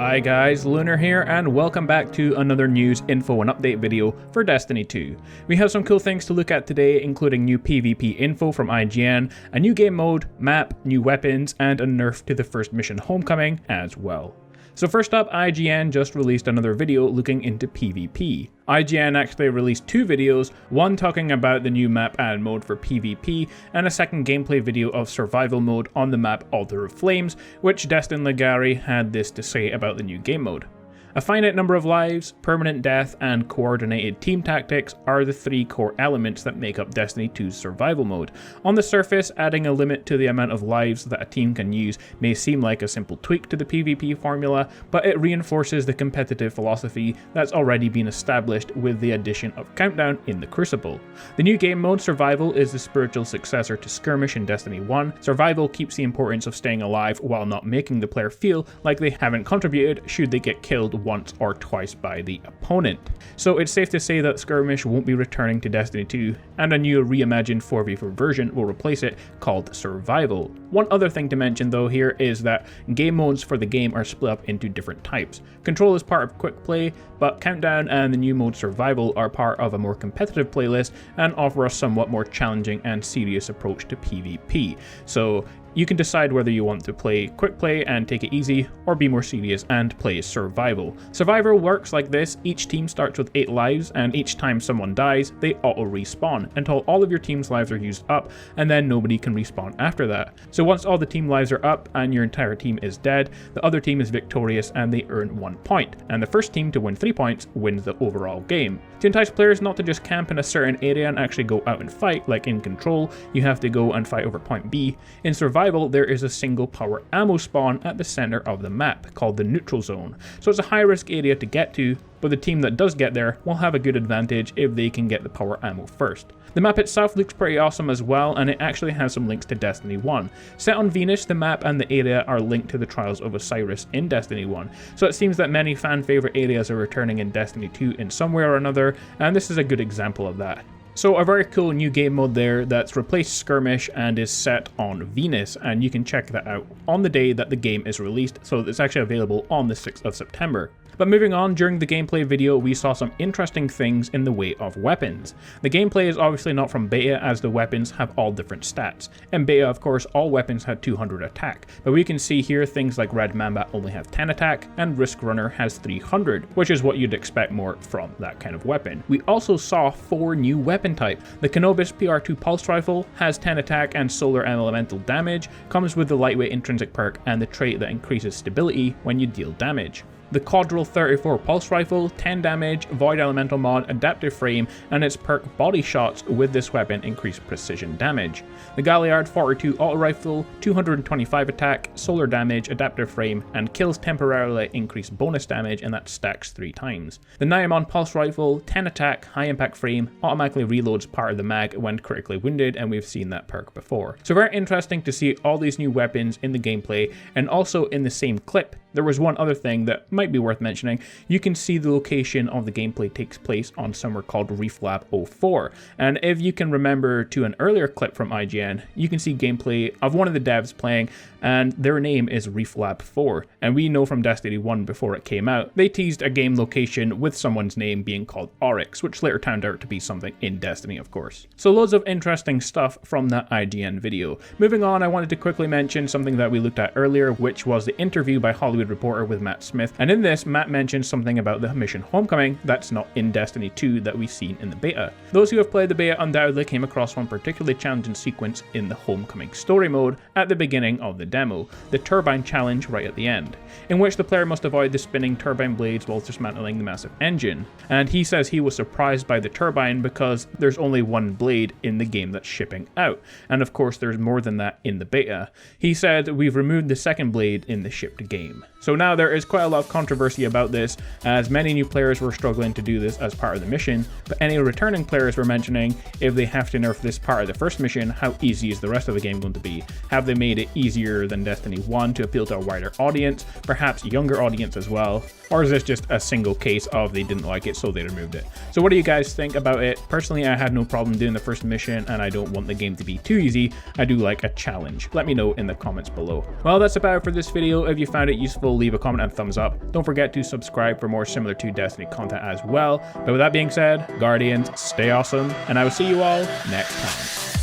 Hi guys, Lunar here, and welcome back to another news, info, and update video for Destiny 2. We have some cool things to look at today, including new PvP info from IGN, a new game mode, map, new weapons, and a nerf to the first mission Homecoming as well. So first up, IGN just released another video looking into PvP. IGN actually released two videos, one talking about the new map and mode for PvP, and a second gameplay video of survival mode on the map Altar of Flames, which Destin Legary had this to say about the new game mode. A finite number of lives, permanent death, and coordinated team tactics are the three core elements that make up Destiny 2's survival mode. On the surface, adding a limit to the amount of lives that a team can use may seem like a simple tweak to the PvP formula, but it reinforces the competitive philosophy that's already been established with the addition of Countdown in the Crucible. The new game mode, Survival, is the spiritual successor to Skirmish in Destiny 1. Survival keeps the importance of staying alive while not making the player feel like they haven't contributed should they get killed once or twice by the opponent. So it's safe to say that Skirmish won't be returning to Destiny 2, and a new reimagined 4v4 version will replace it called Survival. One other thing to mention though here is that game modes for the game are split up into different types. Control is part of Quick Play, but Countdown and the new mode Survival are part of a more competitive playlist and offer a somewhat more challenging and serious approach to PvP. So you can decide whether you want to play Quick Play and take it easy, or be more serious and play Survival. Survival works like this: each team starts with 8 lives, and each time someone dies, they auto-respawn until all of your team's lives are used up, and then nobody can respawn after that. So once all the team lives are up and your entire team is dead, the other team is victorious and they earn 1 point, and the first team to win 3 points wins the overall game. To entice players not to just camp in a certain area and actually go out and fight, like in Control, you have to go and fight over point B. In Survival, there is a single power ammo spawn at the center of the map, called the Neutral Zone. So it's a high risk area to get to, but the team that does get there will have a good advantage if they can get the power ammo first. The map itself looks pretty awesome as well, and it actually has some links to Destiny 1. Set on Venus, the map and the area are linked to the Trials of Osiris in Destiny 1, so it seems that many fan favorite areas are returning in Destiny 2 in some way or another, and this is a good example of that. So a very cool new game mode there that's replaced Skirmish and is set on Venus, and you can check that out on the day that the game is released, so it's actually available on the 6th of September. But moving on, during the gameplay video, we saw some interesting things in the way of weapons. The gameplay is obviously not from beta, as the weapons have all different stats. In beta, of course, all weapons had 200 attack, but we can see here things like Red Mamba only have 10 attack, and Risk Runner has 300, which is what you'd expect more from that kind of weapon. We also saw 4 new weapon types. The Canobus PR2 Pulse Rifle has 10 attack and solar elemental damage, comes with the lightweight intrinsic perk and the trait that increases stability when you deal damage. The Caudrel 34 Pulse Rifle, 10 damage, Void Elemental mod, adaptive frame, and its perk Body Shots with this weapon increase precision damage. The Galliard 42 Auto Rifle, 225 attack, solar damage, adaptive frame, and kills temporarily increased bonus damage, and that stacks 3 times. The Nyaman Pulse Rifle, 10 attack, high impact frame, automatically reloads part of the mag when critically wounded, and we've seen that perk before. So very interesting to see all these new weapons in the gameplay, and also in the same clip. There was one other thing that might be worth mentioning. You can see the location of the gameplay takes place on somewhere called Reef Lab 04. And if you can remember to an earlier clip from IGN, you can see gameplay of one of the devs playing, and their name is Reef Lab 4. And we know from Destiny 1 before it came out, they teased a game location with someone's name being called Oryx, which later turned out to be something in Destiny, of course. So loads of interesting stuff from that IGN video. Moving on, I wanted to quickly mention something that we looked at earlier, which was the interview by Hollywood Reporter with Matt Smith, and in this, Matt mentioned something about the mission Homecoming that's not in Destiny 2 that we've seen in the beta. Those who have played the beta undoubtedly came across one particularly challenging sequence in the Homecoming story mode at the beginning of the demo, the Turbine Challenge right at the end, in which the player must avoid the spinning turbine blades while dismantling the massive engine. And he says he was surprised by the turbine because there's only one blade in the game that's shipping out, and of course there's more than that in the beta. He said, "We've removed the second blade in the shipped game." So now there is quite a lot of controversy about this, as many new players were struggling to do this as part of the mission, but any returning players were mentioning if they have to nerf this part of the first mission, how easy is the rest of the game going to be? Have they made it easier than Destiny 1 to appeal to a wider audience, perhaps a younger audience as well? Or is this just a single case of they didn't like it so they removed it? So what do you guys think about it? Personally, I had no problem doing the first mission, and I don't want the game to be too easy. I do like a challenge. Let me know in the comments below. Well, that's about it for this video. If you found it useful, article, leave a comment and thumbs up. Don't forget to subscribe for more similar to Destiny content as well. But with that being said, Guardians, stay awesome, and I will see you all next time.